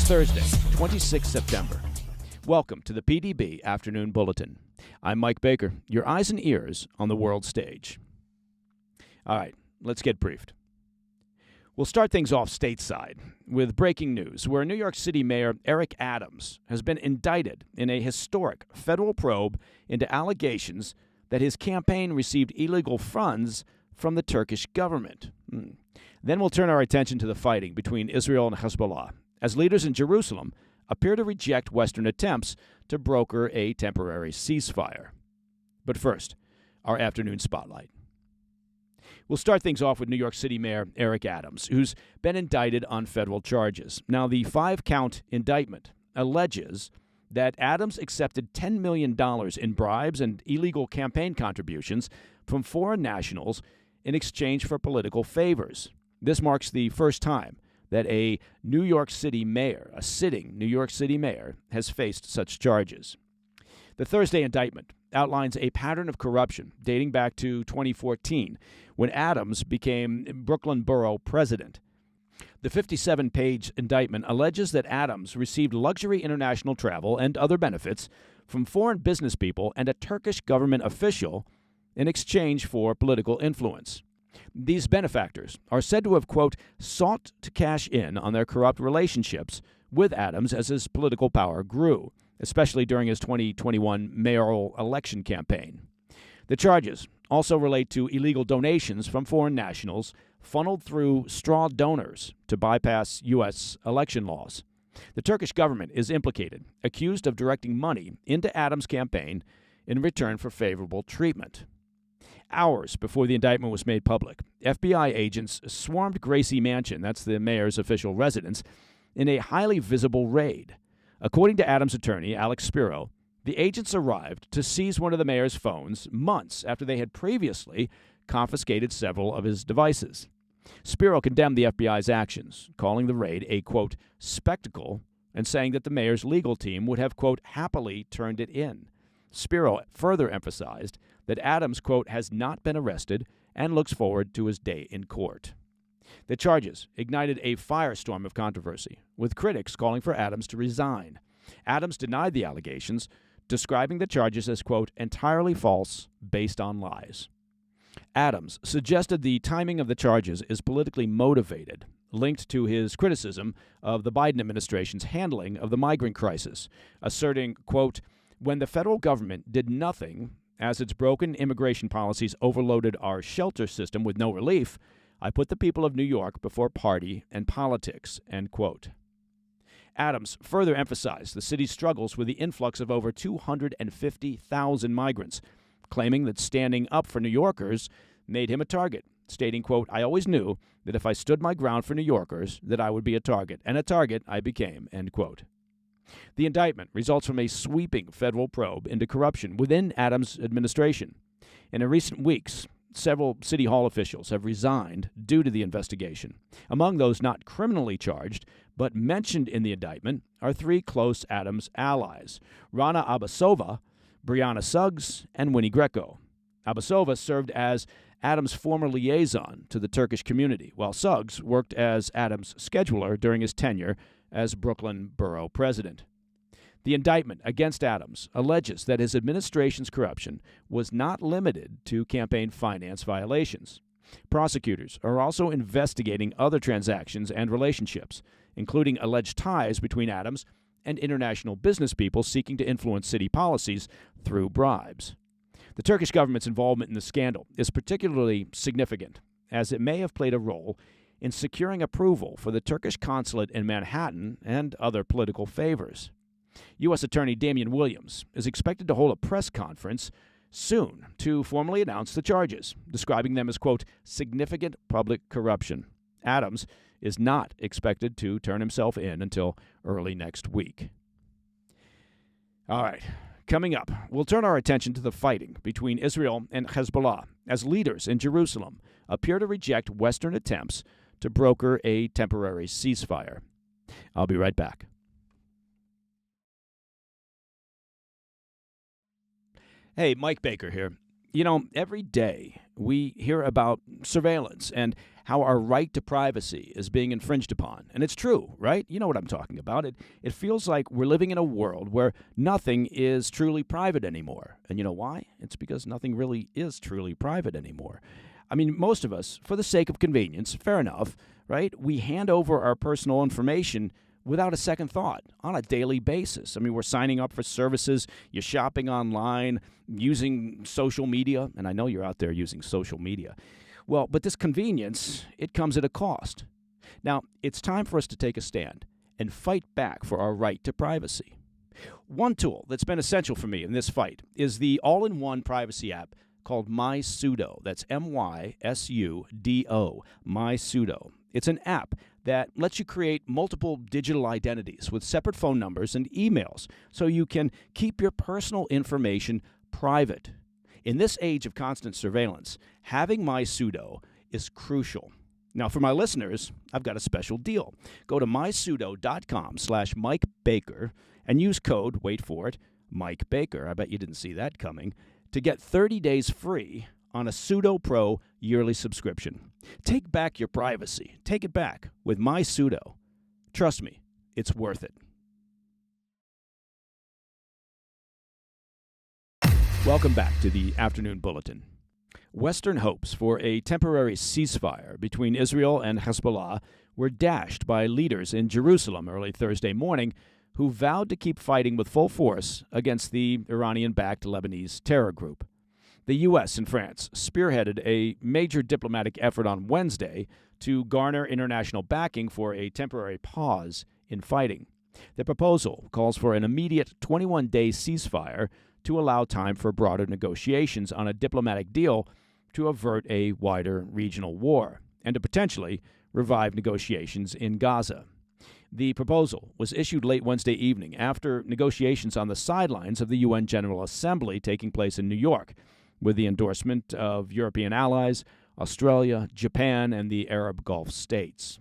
Thursday, 26 September. Welcome to the PDB Afternoon Bulletin. I'm Mike Baker, your eyes and ears on the world stage. All right, let's get briefed. We'll start things off stateside with breaking news where New York City Mayor Eric Adams has been indicted in a historic federal probe into allegations that his campaign received illegal funds from the Turkish government. Then we'll turn our attention to the fighting between Israel and Hezbollah, as leaders in Jerusalem appear to reject Western attempts to broker a temporary ceasefire. But first, our afternoon spotlight. We'll start things off with New York City Mayor Eric Adams, who's been indicted on federal charges. Now, the 5-count indictment alleges that Adams accepted $10 million in bribes and illegal campaign contributions from foreign nationals in exchange for political favors. This marks the first time that a New York City mayor, a sitting New York City mayor, has faced such charges. The Thursday indictment outlines a pattern of corruption dating back to 2014, when Adams became Brooklyn Borough president. The 57-page indictment alleges that Adams received luxury international travel and other benefits from foreign business people and a Turkish government official in exchange for political influence. These benefactors are said to have, quote, sought to cash in on their corrupt relationships with Adams as his political power grew, especially during his 2021 mayoral election campaign. The charges also relate to illegal donations from foreign nationals funneled through straw donors to bypass U.S. election laws. The Turkish government is implicated, accused of directing money into Adams' campaign in return for favorable treatment. Hours before the indictment was made public, FBI agents swarmed Gracie Mansion, that's the mayor's official residence, in a highly visible raid. According to Adams' attorney, Alex Spiro, the agents arrived to seize one of the mayor's phones months after they had previously confiscated several of his devices. Spiro condemned the FBI's actions, calling the raid a, quote, spectacle, and saying that the mayor's legal team would have, quote, happily turned it in. Spiro further emphasized that Adams, quote, has not been arrested and looks forward to his day in court. The charges ignited a firestorm of controversy, with critics calling for Adams to resign. Adams denied the allegations, describing the charges as, quote, entirely false, based on lies. Adams suggested the timing of the charges is politically motivated, linked to his criticism of the Biden administration's handling of the migrant crisis, asserting, quote, when the federal government did nothing as its broken immigration policies overloaded our shelter system with no relief, I put the people of New York before party and politics, end quote. Adams further emphasized the city's struggles with the influx of over 250,000 migrants, claiming that standing up for New Yorkers made him a target, stating, quote, I always knew that if I stood my ground for New Yorkers, that I would be a target, and a target I became, end quote. The indictment results from a sweeping federal probe into corruption within Adams' administration. In recent weeks, several City Hall officials have resigned due to the investigation. Among those not criminally charged, but mentioned in the indictment, are 3 close Adams allies, Rana Abbasova, Brianna Suggs, and Winnie Greco. Abbasova served as Adams' former liaison to the Turkish community, while Suggs worked as Adams' scheduler during his tenure as Brooklyn Borough president. The indictment against Adams alleges that his administration's corruption was not limited to campaign finance violations. Prosecutors are also investigating other transactions and relationships, including alleged ties between Adams and international business people seeking to influence city policies through bribes. The Turkish government's involvement in the scandal is particularly significant, as it may have played a role in securing approval for the Turkish consulate in Manhattan and other political favors. U.S. Attorney Damian Williams is expected to hold a press conference soon to formally announce the charges, describing them as, quote, significant public corruption. Adams is not expected to turn himself in until early next week. All right, coming up, we'll turn our attention to the fighting between Israel and Hezbollah, as leaders in Jerusalem appear to reject Western attempts to broker a temporary ceasefire. I'll be right back. Hey, Mike Baker here. You know, every day we hear about surveillance and how our right to privacy is being infringed upon. And it's true, right? You know what I'm talking about. It feels like we're living in a world where nothing is truly private anymore. And you know why? It's because nothing really is truly private anymore. I mean, most of us, for the sake of convenience, fair enough, right? We hand over our personal information without a second thought on a daily basis. I mean, we're signing up for services, you're shopping online, using social media, and I know you're out there using social media. Well, but this convenience, it comes at a cost. Now, it's time for us to take a stand and fight back for our right to privacy. One tool that's been essential for me in this fight is the all-in-one privacy app called MySudo. That's MySudo, MySudo. It's an app that lets you create multiple digital identities with separate phone numbers and emails so you can keep your personal information private. In this age of constant surveillance, having MySudo is crucial. Now, for my listeners, I've got a special deal. Go to mysudo.com/Mike Baker and use code, wait for it, Mike Baker. I bet you didn't see that coming, to get 30 days free on a Sudo Pro yearly subscription. Take back your privacy. Take it back with MySudo. Trust me, it's worth it. Welcome back to the Afternoon Bulletin. Western hopes for a temporary ceasefire between Israel and Hezbollah were dashed by leaders in Jerusalem early Thursday morning who vowed to keep fighting with full force against the Iranian-backed Lebanese terror group. The U.S. and France spearheaded a major diplomatic effort on Wednesday to garner international backing for a temporary pause in fighting. The proposal calls for an immediate 21-day ceasefire to allow time for broader negotiations on a diplomatic deal to avert a wider regional war and to potentially revive negotiations in Gaza. The proposal was issued late Wednesday evening after negotiations on the sidelines of the UN General Assembly taking place in New York, with the endorsement of European allies, Australia, Japan, and the Arab Gulf states.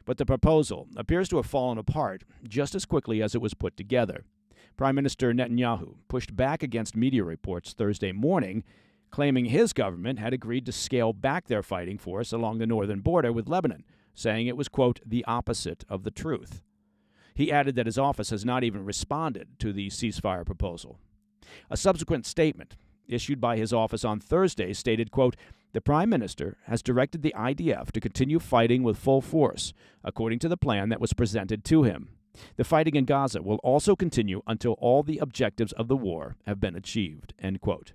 But the proposal appears to have fallen apart just as quickly as it was put together. Prime Minister Netanyahu pushed back against media reports Thursday morning, claiming his government had agreed to scale back their fighting force along the northern border with Lebanon, saying it was, quote, the opposite of the truth. He added that his office has not even responded to the ceasefire proposal. A subsequent statement issued by his office on Thursday stated, quote, the Prime Minister has directed the IDF to continue fighting with full force, according to the plan that was presented to him. The fighting in Gaza will also continue until all the objectives of the war have been achieved, end quote.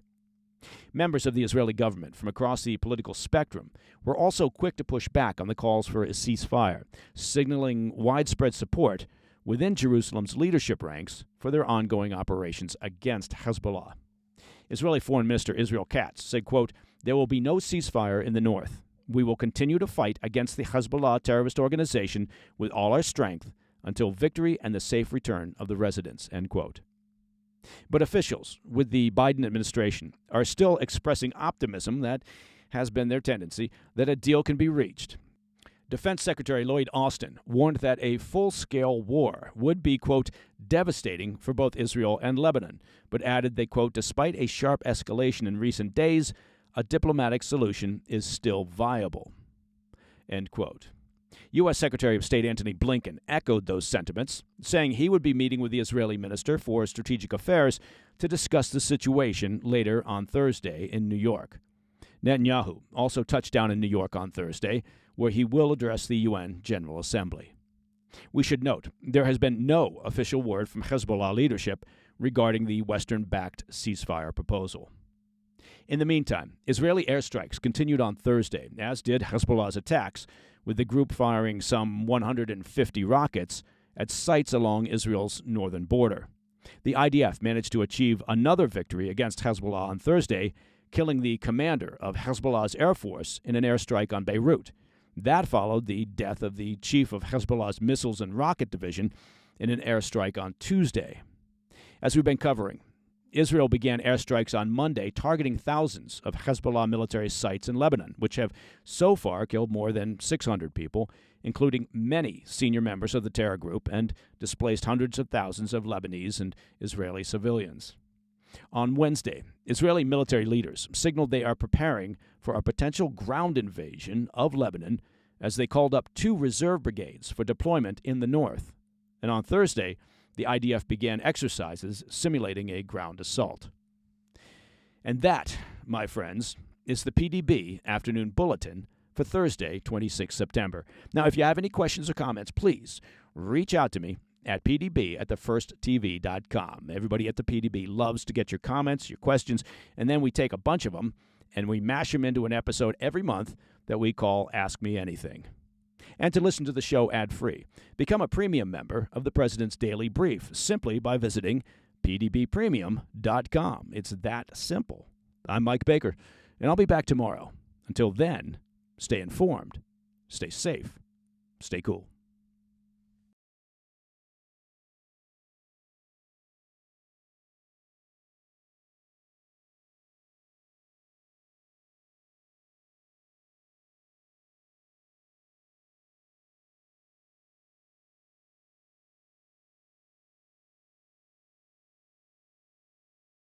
Members of the Israeli government from across the political spectrum were also quick to push back on the calls for a ceasefire, signaling widespread support within Jerusalem's leadership ranks for their ongoing operations against Hezbollah. Israeli Foreign Minister Israel Katz said, quote, there will be no ceasefire in the north. We will continue to fight against the Hezbollah terrorist organization with all our strength until victory and the safe return of the residents, end quote. But officials with the Biden administration are still expressing optimism that has been their tendency that a deal can be reached. Defense Secretary Lloyd Austin warned that a full-scale war would be, quote, devastating for both Israel and Lebanon, but added that, quote, despite a sharp escalation in recent days, a diplomatic solution is still viable, end quote. U.S. Secretary of State Antony Blinken echoed those sentiments, saying he would be meeting with the Israeli Minister for Strategic Affairs to discuss the situation later on Thursday in New York. Netanyahu also touched down in New York on Thursday, where he will address the UN General Assembly. We should note there has been no official word from Hezbollah leadership regarding the Western-backed ceasefire proposal. In the meantime, Israeli airstrikes continued on Thursday, as did Hezbollah's attacks, with the group firing some 150 rockets at sites along Israel's northern border. The IDF managed to achieve another victory against Hezbollah on Thursday, killing the commander of Hezbollah's air force in an airstrike on Beirut. That followed the death of the chief of Hezbollah's missiles and rocket division in an airstrike on Tuesday. As we've been covering, Israel began airstrikes on Monday targeting thousands of Hezbollah military sites in Lebanon, which have so far killed more than 600 people, including many senior members of the terror group, and displaced hundreds of thousands of Lebanese and Israeli civilians. On Wednesday, Israeli military leaders signaled they are preparing for a potential ground invasion of Lebanon as they called up 2 reserve brigades for deployment in the north. And on Thursday, the IDF began exercises simulating a ground assault. And that, my friends, is the PDB Afternoon Bulletin for Thursday, 26 September. Now, if you have any questions or comments, please reach out to me at pdb@thefirsttv.com. Everybody at the PDB loves to get your comments, your questions, and then we take a bunch of them and we mash them into an episode every month that we call Ask Me Anything. And to listen to the show ad-free, become a premium member of the President's Daily Brief simply by visiting pdbpremium.com. It's that simple. I'm Mike Baker, and I'll be back tomorrow. Until then, stay informed, stay safe, stay cool.